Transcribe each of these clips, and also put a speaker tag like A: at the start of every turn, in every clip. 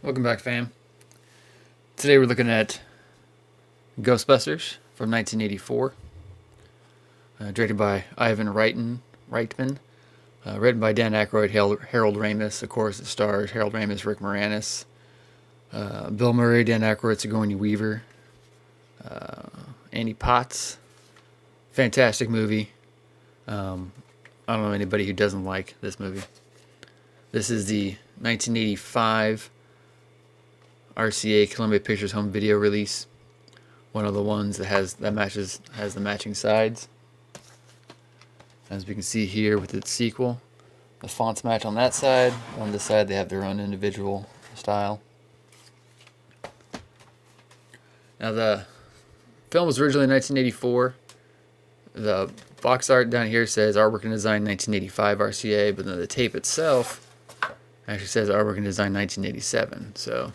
A: Welcome back, fam. Today we're looking at Ghostbusters from 1984, directed by Ivan Reitman, written by Dan Aykroyd, Harold Ramis. Of course, it stars Harold Ramis, Rick Moranis, Bill Murray, Dan Aykroyd, Sigourney Weaver, Annie Potts. Fantastic movie. I don't know anybody who doesn't like this movie. This is the 1985 RCA Columbia Pictures home video release. One of the ones that has the matching sides. As we can see here with its sequel, the fonts match on that side. On this side, they have their own individual style. Now, the film was originally in 1984. The box art down here says artwork and design 1985 RCA, but then the tape itself actually says artwork and design 1987. So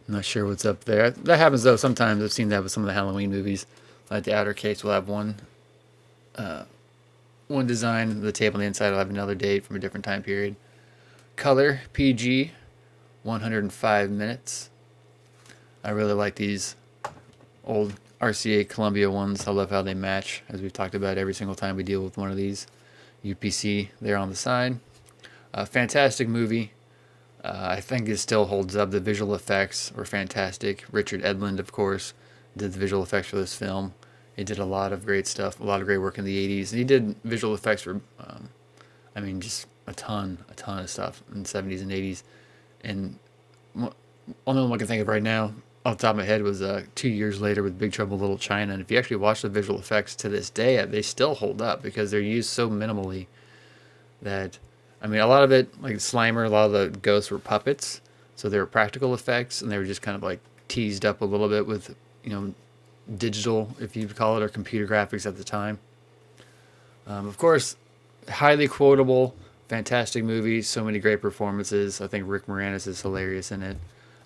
A: I'm not sure what's up there. That happens though. Sometimes I've seen that with some of the Halloween movies. Like the outer case will have one design. The tape on the inside will have another date from a different time period. Color PG, 105 minutes. I really like these old RCA Columbia ones. I love how they match, as we've talked about every single time we deal with one of these. UPC there on the side. Fantastic movie. I think it still holds up. The visual effects were fantastic. Richard Edlund, of course, did the visual effects for this film. He did a lot of great stuff, a lot of great work in the 80s. And he did visual effects for, just a ton of stuff in the 70s and 80s. And only one I can think of right now, off the top of my head, was 2 years later with Big Trouble in Little China. And if you actually watch the visual effects to this day, they still hold up because they're used so minimally that, a lot of it, like Slimer, a lot of the ghosts were puppets. So they were practical effects, and they were just kind of like teased up a little bit with, digital, if you'd call it, or computer graphics at the time. Of course, highly quotable, fantastic movie, so many great performances. I think Rick Moranis is hilarious in it.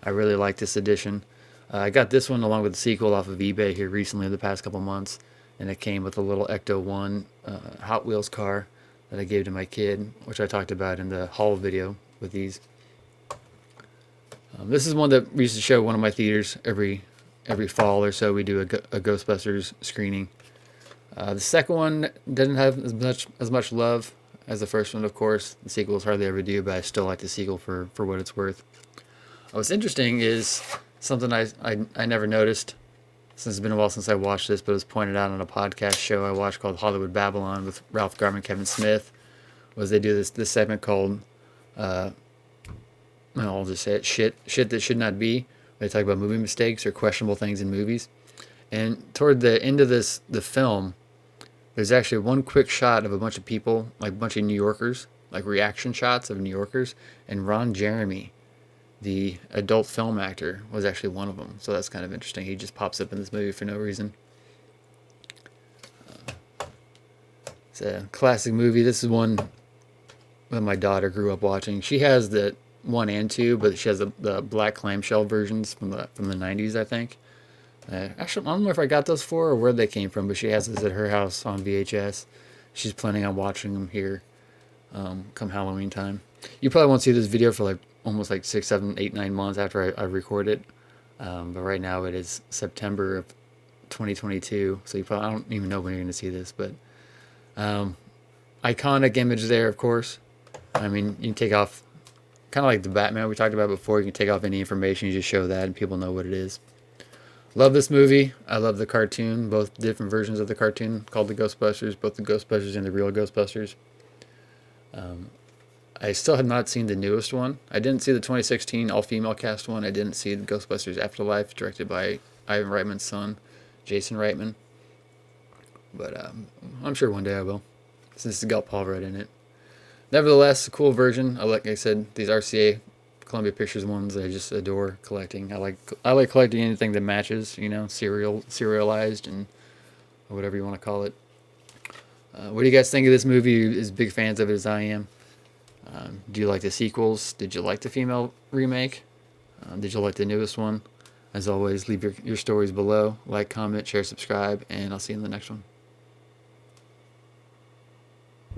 A: I really like this edition. I got this one along with the sequel off of eBay here recently the past couple months, and it came with a little Ecto-1 Hot Wheels car that I gave to my kid, which I talked about in the haul video with these. This is one that we used to show one of my theaters every fall or so. We do a Ghostbusters screening. The second one didn't have as much love as the first one, of course. The sequels hardly ever do, but I still like the sequel for what it's worth. What's interesting is something I never noticed, since it's been a while since I watched this, but it was pointed out on a podcast show I watched called Hollywood Babylon with Ralph Garman, Kevin Smith, was they do this segment called, I'll just say it, shit that should not be. They talk about movie mistakes or questionable things in movies. And toward the end of the film, there's actually one quick shot of a bunch of people, like a bunch of New Yorkers, like reaction shots of New Yorkers, and Ron Jeremy, the adult film actor, was actually one of them. So that's kind of interesting. He just pops up in this movie for no reason. It's a classic movie. This is one that my daughter grew up watching. She has the 1 and 2, but she has the black clamshell versions from the 90s, I think. Actually, I don't know if I got those for her or where they came from, but she has this at her house on VHS. She's planning on watching them here come Halloween time. You probably won't see this video for almost 6, 7, 8, 9 months after I record it. But right now it is September of 2022, so I don't even know when you're going to see this. But iconic image there, of course. You can take off, kind of like the Batman we talked about before, you can take off any information, you just show that and people know what it is. Love this movie. I love the cartoon, both different versions of the cartoon called the Ghostbusters, both the Ghostbusters and the real Ghostbusters. I still have not seen the newest one. I didn't see the 2016 all-female cast one. I didn't see the Ghostbusters Afterlife, directed by Ivan Reitman's son, Jason Reitman. But I'm sure one day I will, since it's got Paul Rudd in it. Nevertheless, a cool version. Like I said, these RCA Columbia Pictures ones, I just adore collecting. I like collecting anything that matches, serialized, and or whatever you want to call it. What do you guys think of this movie? As big fans of it as I am? Do you like the sequels? Did you like the female remake? Did you like the newest one? As always, leave your stories below. Like, comment, share, subscribe, and I'll see you in the next one.